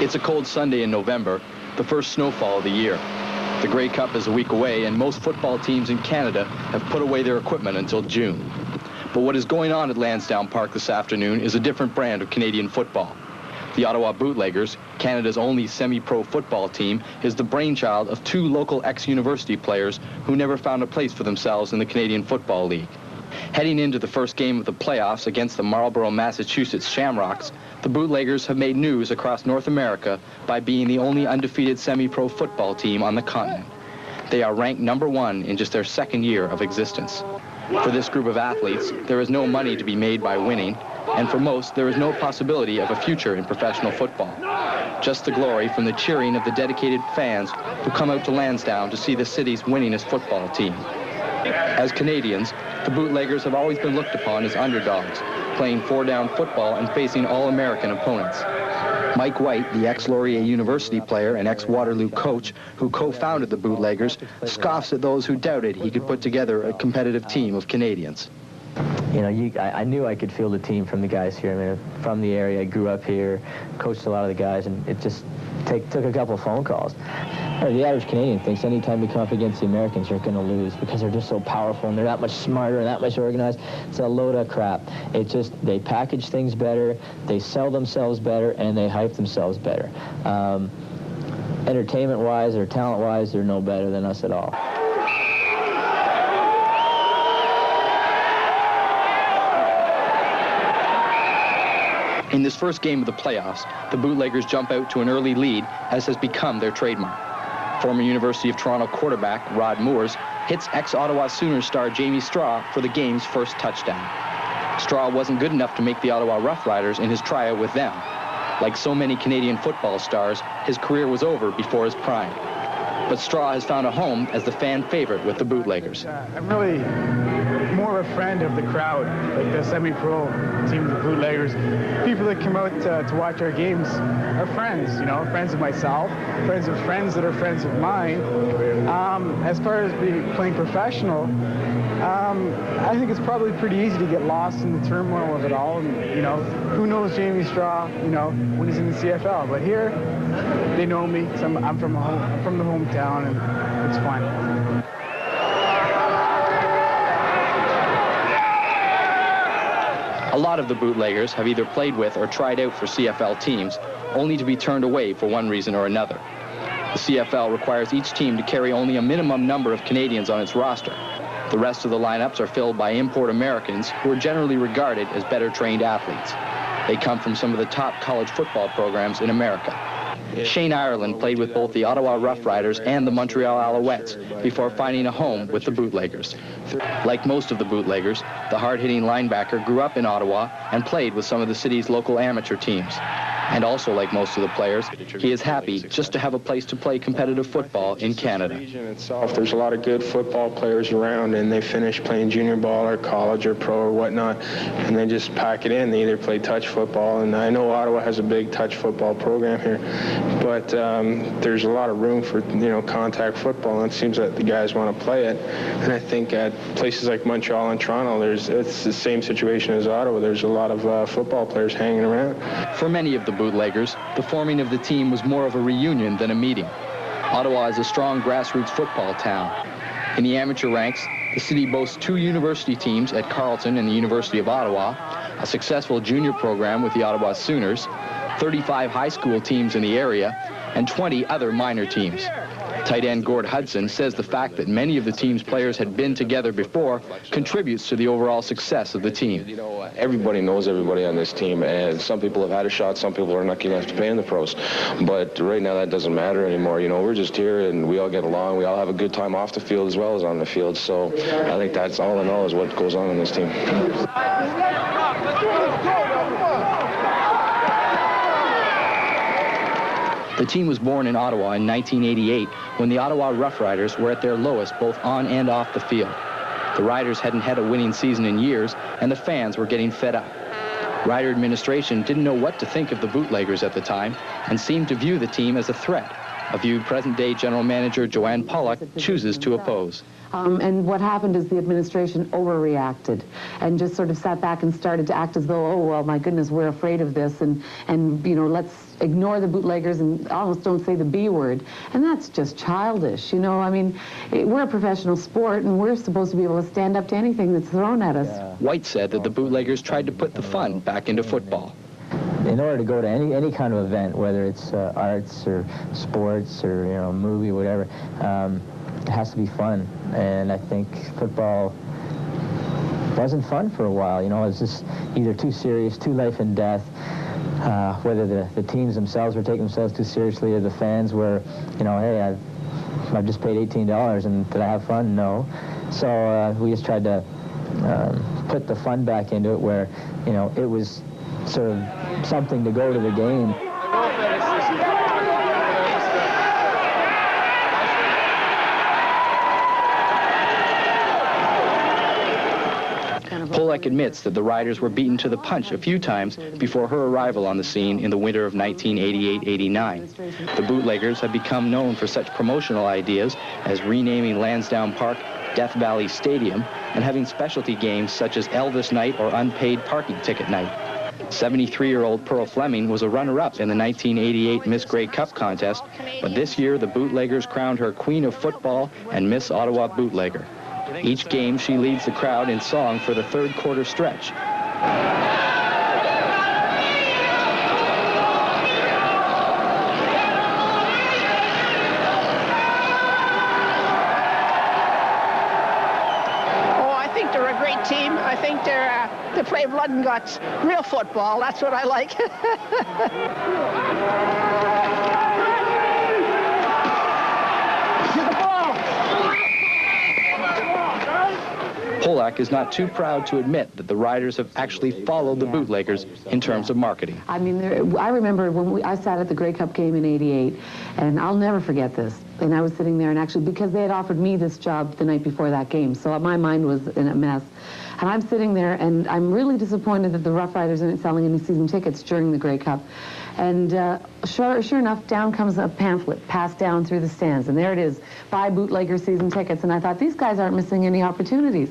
It's a cold Sunday in November, the first snowfall of the year. The Grey Cup is a week away, and most football teams in Canada have put away their equipment until June. But what is going on at Lansdowne Park this afternoon is a different brand of Canadian football. The Ottawa Bootleggers, Canada's only semi-pro football team, is the brainchild of two local ex-university players who never found a place for themselves in the Canadian Football League. Heading into the first game of the playoffs against the Marlborough, Massachusetts Shamrocks, the Bootleggers have made news across North America by being the only undefeated semi-pro football team on the continent. They are ranked #1 in just their second year of existence. For this group of athletes, there is no money to be made by winning, and for most, there is no possibility of a future in professional football. Just the glory from the cheering of the dedicated fans who come out to Lansdowne to see the city's winningest football team. As Canadians, the Bootleggers have always been looked upon as underdogs, playing four-down football and facing all-American opponents. Mike White, the ex-Laurier University player and ex-Waterloo coach who co-founded the Bootleggers, scoffs at those who doubted he could put together a competitive team of Canadians. You know, I knew I could field a team from the guys here. I mean, from the area, I grew up here, coached a lot of the guys, and it just took a couple of phone calls. The average Canadian thinks anytime we come up against the Americans, you're going to lose because they're just so powerful and they're that much smarter and that much organized. It's a load of crap. It just, they package things better, they sell themselves better, and they hype themselves better. Entertainment-wise or talent-wise, they're no better than us at all. In this first game of the playoffs, the Bootleggers jump out to an early lead, as has become their trademark. Former University of Toronto quarterback Rod Moores hits ex-Ottawa Sooners star Jamie Straw for the game's first touchdown. Straw wasn't good enough to make the Ottawa Rough Riders in his tryout with them. Like so many Canadian football stars, his career was over before his prime. But Straw has found a home as the fan favorite with the Bootleggers. I'm really more a friend of the crowd, like the semi-pro team, the Bootleggers. People that come out to watch our games are friends, you know, friends of myself, friends of friends that are friends of mine. As far as playing professional, I think it's probably pretty easy to get lost in the turmoil of it all. And, you know, who knows Jamie Straw, you know, when he's in the CFL. But here, they know me. So I'm from the hometown, and it's fun. A lot of the Bootleggers have either played with or tried out for CFL teams, only to be turned away for one reason or another. The CFL requires each team to carry only a minimum number of Canadians on its roster. The rest of the lineups are filled by import Americans who are generally regarded as better trained athletes. They come from some of the top college football programs in America. Shane Ireland played with both the Ottawa Rough Riders and the Montreal Alouettes before finding a home with the Bootleggers. Like most of the Bootleggers, the hard-hitting linebacker grew up in Ottawa and played with some of the city's local amateur teams. And also, like most of the players, he is happy just to have a place to play competitive football in Canada. There's a lot of good football players around, and they finish playing junior ball or college or pro or whatnot, and they just pack it in. They either play touch football, and I know Ottawa has a big touch football program here, but there's a lot of room for, you know, contact football, and it seems that the guys want to play it. And I think at places like Montreal and Toronto, it's the same situation as Ottawa. There's a lot of football players hanging around. For many of the Bootleggers, the forming of the team was more of a reunion than a meeting. Ottawa is a strong grassroots football town. In the amateur ranks, the city boasts 2 university teams at Carleton and the University of Ottawa, a successful junior program with the Ottawa Sooners, 35 high school teams in the area, and 20 other minor teams. Tight end Gord Hudson says the fact that many of the team's players had been together before contributes to the overall success of the team. You know, everybody knows everybody on this team, and some people have had a shot, some people are lucky enough to play in the pros. But right now that doesn't matter anymore. You know, we're just here and we all get along. We all have a good time off the field as well as on the field. So I think that's all in all is what goes on in this team. The team was born in Ottawa in 1988 when the Ottawa Rough Riders were at their lowest both on and off the field. The Riders hadn't had a winning season in years, and the fans were getting fed up. Rider administration didn't know what to think of the Bootleggers at the time and seemed to view the team as a threat, a view present-day general manager Joanne Pollock chooses to oppose. And what happened is the administration overreacted and just sort of sat back and started to act as though, oh, well, my goodness, we're afraid of this, and you know, let's ignore the bootleggers and almost don't say the B word. And that's just childish, you know. I mean, we're a professional sport, and we're supposed to be able to stand up to anything that's thrown at us. Yeah. White said that the bootleggers tried to put the fun back into football. In order to go to any kind of event, whether it's arts or sports or, you know, movie, whatever, it has to be fun. And I think football wasn't fun for a while. You know, it was just either too serious, too life and death, whether the teams themselves were taking themselves too seriously or the fans were, you know, hey, I've just paid $18 and did I have fun? No. So we just tried to put the fun back into it where, you know, it was sort of something to go to the game. Pollock admits that the riders were beaten to the punch a few times before her arrival on the scene in the winter of 1988-89. The bootleggers have become known for such promotional ideas as renaming Lansdowne Park Death Valley Stadium and having specialty games such as Elvis Night or Unpaid Parking Ticket Night. 73-year-old Pearl Fleming was a runner-up in the 1988 Miss Grey Cup contest, but this year the bootleggers crowned her Queen of Football and Miss Ottawa Bootlegger. Each game, she leads the crowd in song for the third quarter stretch. Team. I think they play blood and guts. Real football. That's what I like. Pollock is not too proud to admit that the riders have actually followed the bootleggers in terms of marketing. I mean, I remember when I sat at the Grey Cup game in '88, and I'll never forget this. And I was sitting there, and actually, because they had offered me this job the night before that game, so my mind was in a mess. And I'm sitting there, and I'm really disappointed that the Rough Riders aren't selling any season tickets during the Grey Cup. And sure enough, down comes a pamphlet passed down through the stands, and there it is, buy bootlegger season tickets. And I thought, these guys aren't missing any opportunities.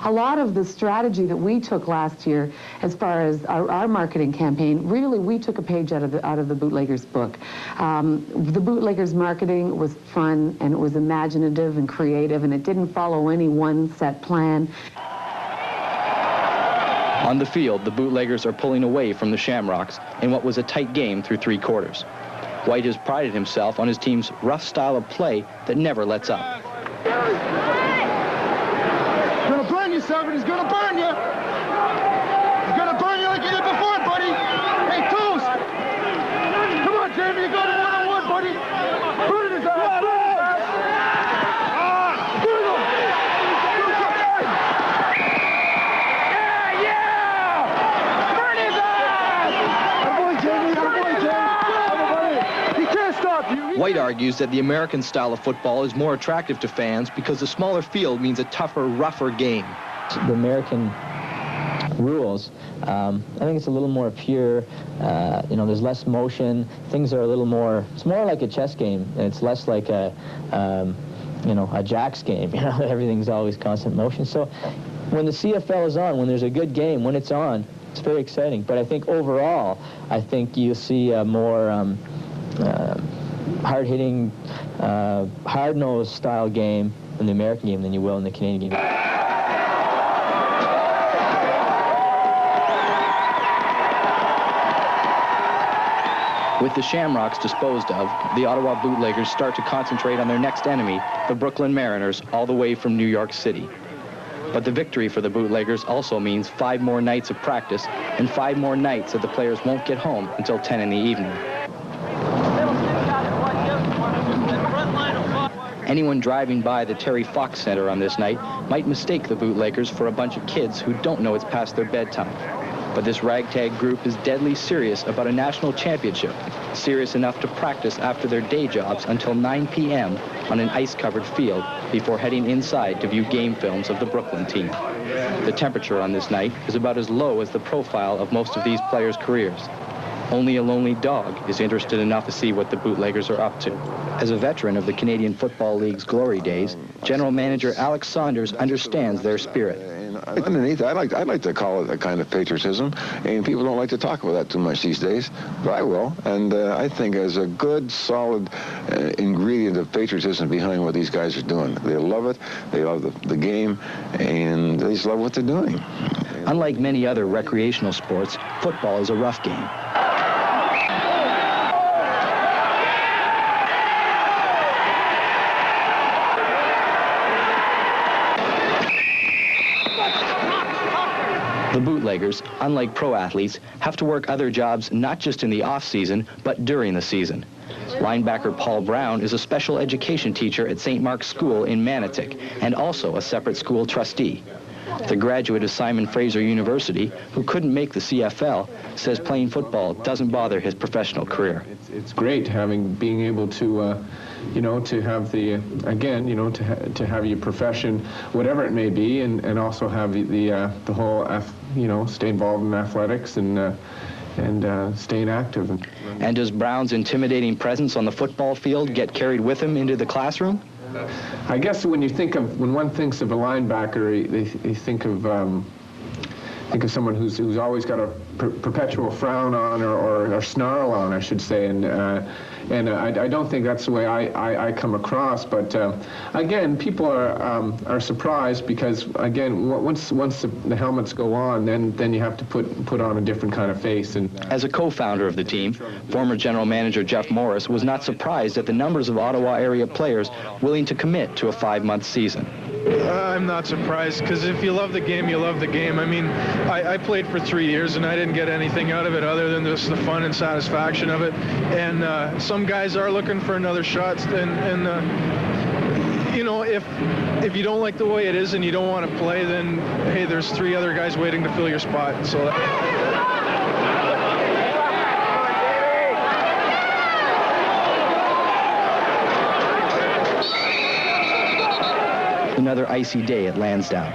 A lot of the strategy that we took last year, as far as our marketing campaign, really we took a page out of the bootleggers book. The bootleggers marketing was fun, and it was imaginative and creative, and it didn't follow any one set plan. On the field, the bootleggers are pulling away from the Shamrocks in what was a tight game through three quarters. White has prided himself on his team's rough style of play that never lets up. He's gonna burn you, Seven. He's gonna burn you. He's gonna burn you like he did before, buddy. Hey, Toos. Come on, Jamie. You got it one-on-one, buddy. Burn his ass. White argues that the American style of football is more attractive to fans because the smaller field means a tougher, rougher game. The American rules, I think it's a little more pure. You know, there's less motion. Things are a little more, it's more like a chess game, and it's less like a, you know, a jacks game. You know, everything's always constant motion. So when the CFL is on, when there's a good game, when it's on, it's very exciting. But I think overall, I think you'll see a more hard-hitting, hard-nosed style game in the American game than you will in the Canadian game. With the Shamrocks disposed of, the Ottawa Bootleggers start to concentrate on their next enemy, the Brooklyn Mariners, all the way from New York City. But the victory for the Bootleggers also means 5 more nights of practice and 5 more nights that the players won't get home until 10 in the evening. Anyone driving by the Terry Fox Center on this night might mistake the Bootleggers for a bunch of kids who don't know it's past their bedtime. But this ragtag group is deadly serious about a national championship, serious enough to practice after their day jobs until 9 p.m. on an ice-covered field before heading inside to view game films of the Brooklyn team. The temperature on this night is about as low as the profile of most of these players' careers. Only a lonely dog is interested enough to see what the Bootleggers are up to. As a veteran of the Canadian Football League's glory days, General Manager Alex Saunders understands their spirit. Underneath, I like to call it a kind of patriotism, and people don't like to talk about that too much these days, but I will. And I think there's a good, solid ingredient of patriotism behind what these guys are doing. They love it, they love the game, and they just love what they're doing. Unlike many other recreational sports, football is a rough game. The Bootleggers, unlike pro athletes, have to work other jobs not just in the off-season, but during the season. Linebacker Paul Brown is a special education teacher at St. Mark's School in Manotick and also a separate school trustee. The graduate of Simon Fraser University, who couldn't make the CFL, says playing football doesn't bother his professional career. It's great being able to, to have the, again, to have your profession, whatever it may be, and also have the whole, stay involved in athletics and staying active. And does Brown's intimidating presence on the football field get carried with him into the classroom? I guess when one thinks of a linebacker, they think of someone who's always got a perpetual frown on or snarl on, I should say, and I don't think that's the way I come across. But again, people are surprised because again, once the helmets go on, then you have to put on a different kind of face. And as a co-founder of the team, former general manager Jeff Morris was not surprised at the numbers of Ottawa area players willing to commit to a 5-month season. I'm not surprised, because if you love the game, you love the game. I mean, I played for 3 years, and I didn't get anything out of it other than just the fun and satisfaction of it. And some guys are looking for another shot, and if you don't like the way it is and you don't want to play, then, hey, there's 3 other guys waiting to fill your spot. So. Another icy day at Lansdowne.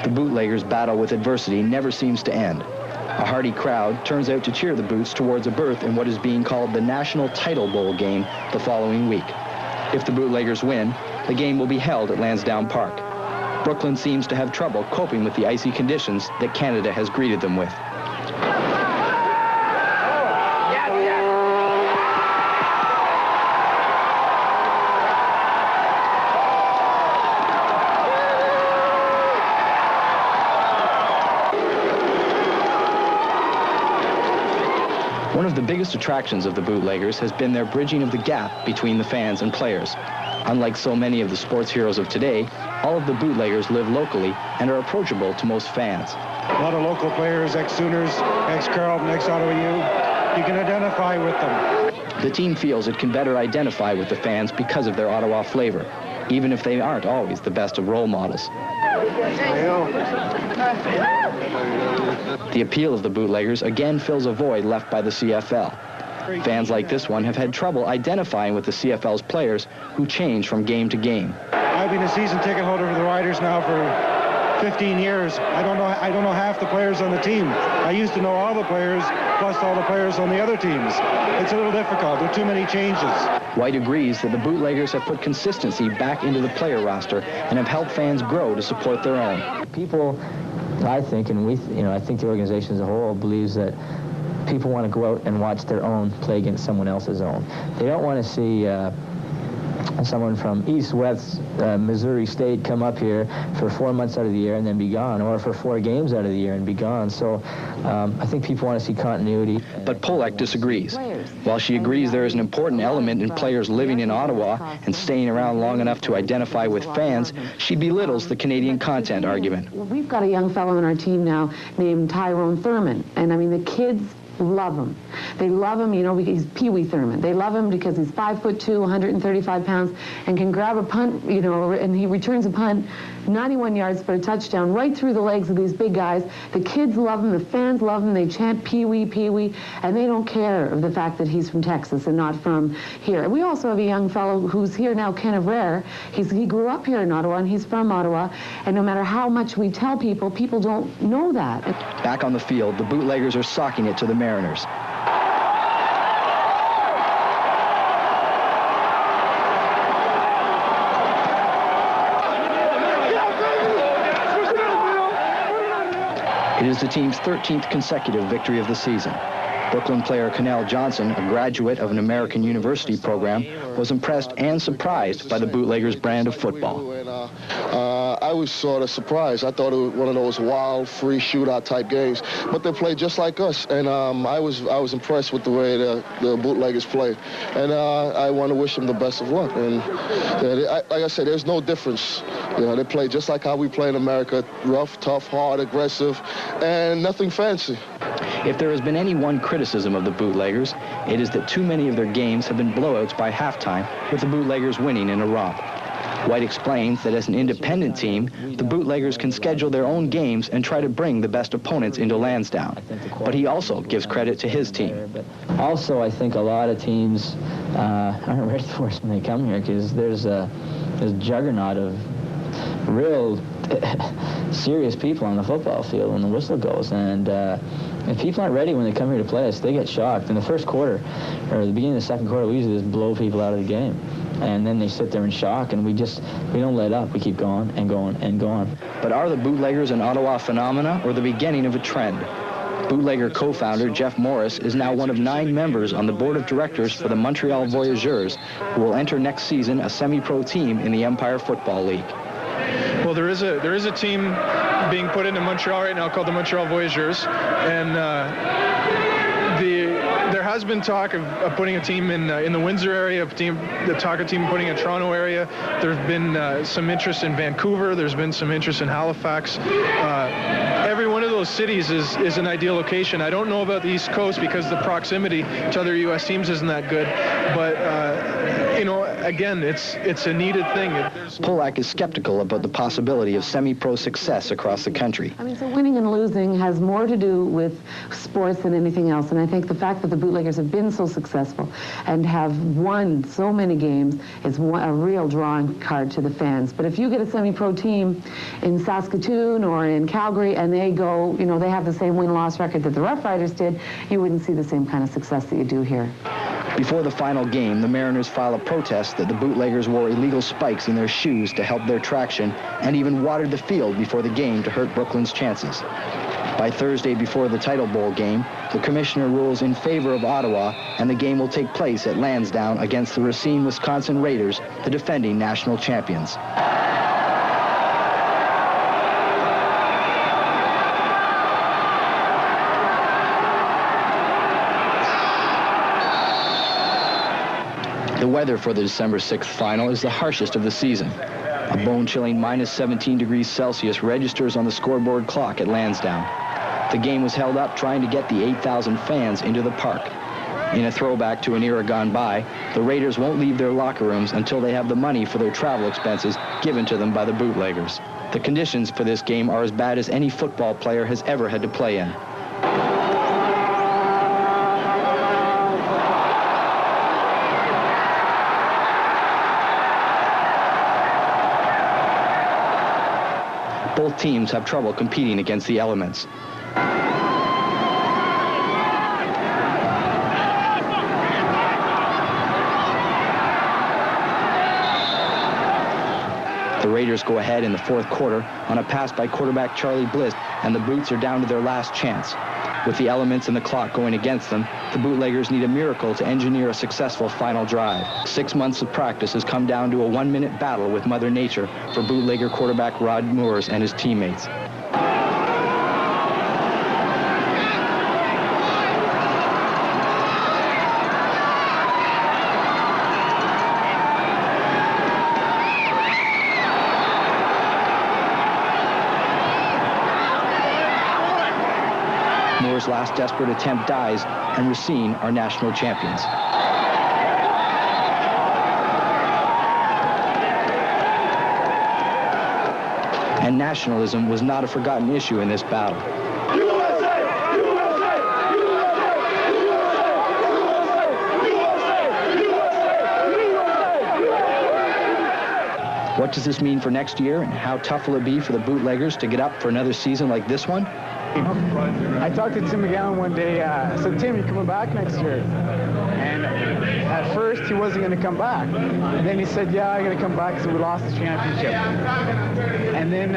The Bootleggers' battle with adversity never seems to end. A hearty crowd turns out to cheer the Boots towards a berth in what is being called the National Title Bowl game the following week. If the Bootleggers win, the game will be held at Lansdowne Park. Brooklyn seems to have trouble coping with the icy conditions that Canada has greeted them with. One of the biggest attractions of the Bootleggers has been their bridging of the gap between the fans and players. Unlike so many of the sports heroes of today, all of the Bootleggers live locally and are approachable to most fans. A lot of local players, ex-Sooners, ex-Carlton, ex-Ottawa U. You can identify with them. The team feels it can better identify with the fans because of their Ottawa flavor, even if they aren't always the best of role models. The appeal of the Bootleggers again fills a void left by the CFL. Fans like this one have had trouble identifying with the CFL's players who change from game to game. I've been a season ticket holder for the Riders now for 15 years. I don't know half the players on the team. I used to know all the players, plus all the players on the other teams. It's a little difficult. There are too many changes. White agrees that the Bootleggers have put consistency back into the player roster and have helped fans grow to support their own. People, I think, and I think the organization as a whole believes that people want to go out and watch their own play against someone else's own. They don't want to see someone from East-West Missouri State come up here for 4 months out of the year and then be gone, or for 4 games out of the year and be gone. So I think people want to see continuity. But Polek disagrees. While she agrees there is an important element in players living in Ottawa and staying around long enough to identify with fans, she belittles the Canadian content argument. We've got a young fellow on our team now named Tyrone Thurman, and I mean the kids love him. They love him, he's Pee Wee Thurman. They love him because he's 5'2", 135 pounds, and can grab a punt, and he returns a punt 91 yards for a touchdown right through the legs of these big guys. The kids love him, the fans love him, they chant Pee Wee, Pee Wee, and they don't care of the fact that he's from Texas and not from here. And we also have a young fellow who's here now, Kenneth Rare. He grew up here in Ottawa, and he's from Ottawa, and no matter how much we tell people, people don't know that. Back on the field, the Bootleggers are socking it to the Mariners. is the team's 13th consecutive victory of the season. Brooklyn player Connell Johnson, a graduate of an American university program, was impressed and surprised by the Bootleggers' brand of football. I was sort of surprised. I thought it was one of those wild, free shootout type games, but they played just like us, and I was impressed with the way the Bootleggers played, and I want to wish them the best of luck. And like I said, there's no difference. You know, they play just like how we play in America: rough, tough, hard, aggressive, and nothing fancy. If there has been any one criticism of the Bootleggers, it is that too many of their games have been blowouts by halftime, with the Bootleggers winning in a romp. White explains that as an independent team, the Bootleggers can schedule their own games and try to bring the best opponents into Lansdowne. But he also gives credit to his team. Also, I think a lot of teams aren't ready for us when they come here, because there's a juggernaut of real serious people on the football field when the whistle goes, and if people aren't ready when they come here to play us, they get shocked. In the first quarter, or the beginning of the second quarter, we usually just blow people out of the game, and then they sit there in shock, and we don't let up. We keep going and going and going. But are the Bootleggers an Ottawa phenomena or the beginning of a trend? Bootlegger co-founder Jeff Morris is now one of 9 members on the board of directors for the Montreal Voyageurs, who will enter next season a semi-pro team in the Empire Football League. Well, there is a team being put into Montreal right now called the Montreal Voyageurs, and there has been talk of putting a team in the Windsor area, the talk of team putting in Toronto area. There's been some interest in Vancouver. There's been some interest in Halifax. Every one of those cities is an ideal location. I don't know about the East Coast because the proximity to other U.S. teams isn't that good, but you know, again, it's a needed thing. Polak is skeptical about the possibility of semi-pro success across the country. I mean, so winning and losing has more to do with sports than anything else, and I think the fact that the Bootleggers have been so successful and have won so many games is a real drawing card to the fans. But if you get a semi-pro team in Saskatoon or in Calgary and they go, you know, they have the same win-loss record that the Rough Riders did, you wouldn't see the same kind of success that you do here. Before the final game, the Mariners file a protest that the Bootleggers wore illegal spikes in their shoes to help their traction and even watered the field before the game to hurt Brooklyn's chances. By Thursday before the Title Bowl game, the commissioner rules in favor of Ottawa, and the game will take place at Lansdowne against the Racine, Wisconsin Raiders, the defending national champions. The weather for the December 6th final is the harshest of the season. A bone-chilling minus 17 degrees Celsius registers on the scoreboard clock at Lansdowne. The game was held up trying to get the 8,000 fans into the park. In a throwback to an era gone by, the Raiders won't leave their locker rooms until they have the money for their travel expenses given to them by the Bootleggers. The conditions for this game are as bad as any football player has ever had to play in. Both teams have trouble competing against the elements. The Raiders go ahead in the fourth quarter on a pass by quarterback Charlie Bliss, and the Boots are down to their last chance. With the elements and the clock going against them, the Bootleggers need a miracle to engineer a successful final drive. 6 months of practice has come down to a 1-minute battle with Mother Nature for Bootlegger quarterback Rod Moores and his teammates. Moore's last desperate attempt dies, and Racine are national champions. And nationalism was not a forgotten issue in this battle. What does this mean for next year, and how tough will it be for the Bootleggers to get up for another season like this one? I talked to Tim McGowan one day. I said, Tim, you coming back next year? And at first, he wasn't going to come back. And then he said, yeah, I'm going to come back because we lost the championship. And then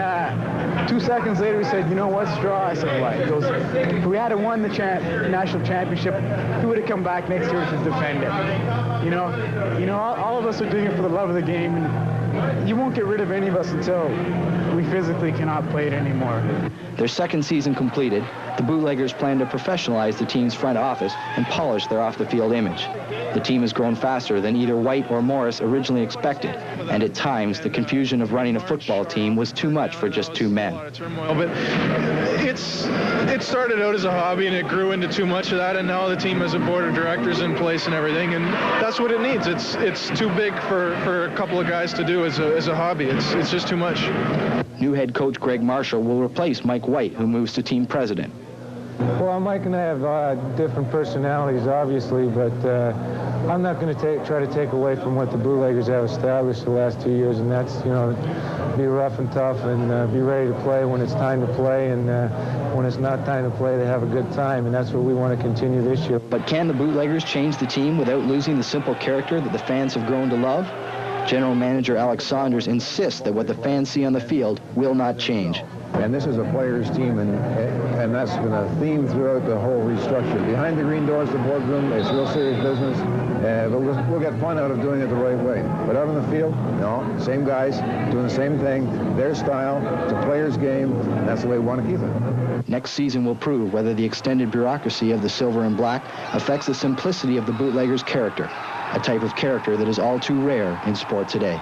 2 seconds later, he said, you know what, Straw? I said, what? He goes, if we had won the national championship, he would have come back next year to defend it. You know, all of us are doing it for the love of the game, and you won't get rid of any of us until we physically cannot play it anymore. Their second season completed, the Bootleggers plan to professionalize the team's front office and polish their off-the-field image. The team has grown faster than either White or Morris originally expected, and at times the confusion of running a football team was too much for just two men. But it started out as a hobby and it grew into too much of that, and now the team has a board of directors in place and everything, and that's what it needs. It's too big for a couple of guys to do as a hobby. It's just too much. New head coach Greg Marshall will replace Mike White, who moves to team president. Well, Mike and I have different personalities, obviously, but I'm not going to try to take away from what the Bootleggers have established the last 2 years, and that's, you know, be rough and tough and be ready to play when it's time to play, and when it's not time to play, they have a good time, and that's what we want to continue this year. But can the Bootleggers change the team without losing the simple character that the fans have grown to love? General Manager Alex Saunders insists that what the fans see on the field will not change. And this is a players' team, and that's been a theme throughout the whole restructure. Behind the green doors of the boardroom, it's real serious business, but we'll get fun out of doing it the right way. But out on the field, no, same guys doing the same thing, their style, it's a players' game, and that's the way we want to keep it. Next season will prove whether the extended bureaucracy of the Silver and Black affects the simplicity of the Bootleggers' character, a type of character that is all too rare in sport today.